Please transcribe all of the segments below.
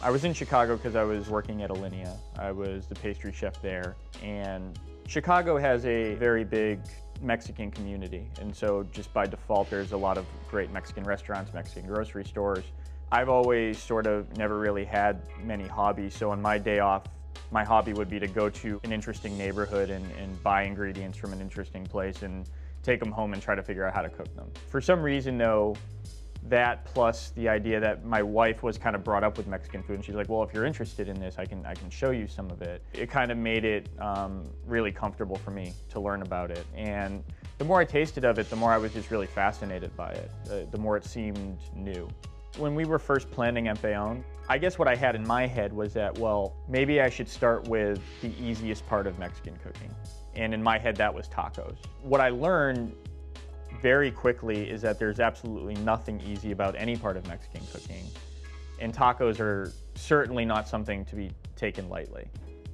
I was in Chicago because I was working at Alinea. I was the pastry chef there, and Chicago has a very big Mexican community, and so just by default there's a lot of great Mexican restaurants, Mexican grocery stores. I've always sort of never really had many hobbies, so on my day off, my hobby would be to go to an interesting neighborhood and buy ingredients from an interesting place and take them home and try to figure out how to cook them. For some reason though, that plus the idea that my wife was kind of brought up with Mexican food, and she's like, well, if you're interested in this, I can show you some of it. It kind of made it really comfortable for me to learn about it. And the more I tasted of it, the more I was just really fascinated by it, the more it seemed new. When we were first planning Empellón, I guess what I had in my head was that, well, maybe I should start with the easiest part of Mexican cooking. And in my head, that was tacos. What I learned very quickly is that there's absolutely nothing easy about any part of Mexican cooking. And tacos are certainly not something to be taken lightly.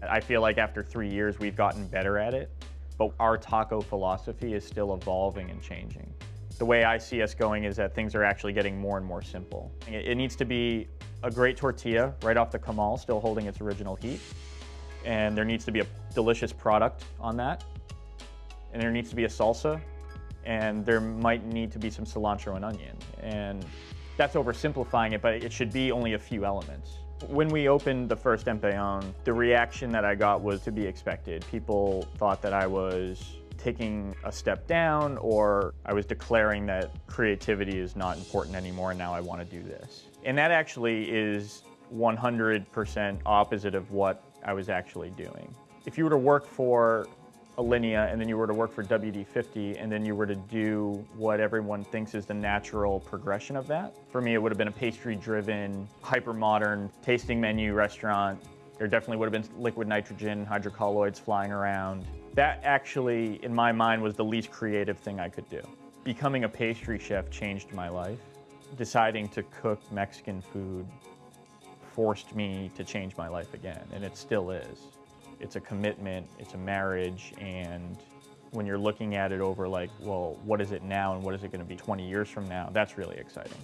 I feel like after 3 years, we've gotten better at it, but our taco philosophy is still evolving and changing. The way I see us going is that things are actually getting more and more simple. It needs to be a great tortilla right off the comal, still holding its original heat. And there needs to be a delicious product on that. And there needs to be a salsa. And there might need to be some cilantro and onion. And that's oversimplifying it, but it should be only a few elements. When we opened the first Empellón, the reaction that I got was to be expected. People thought that I was taking a step down, or I was declaring that creativity is not important anymore and now I want to do this. And that actually is 100% opposite of what I was actually doing. If you were to work for Alinea and then you were to work for WD-50 and then you were to do what everyone thinks is the natural progression of that, for me it would have been a pastry-driven, hyper-modern tasting menu restaurant. There definitely would have been liquid nitrogen, hydrocolloids flying around. That actually, in my mind, was the least creative thing I could do. Becoming a pastry chef changed my life. Deciding to cook Mexican food forced me to change my life again, and it still is. It's a commitment, it's a marriage, and when you're looking at it over like, well, what is it now and what is it going to be 20 years from now, that's really exciting.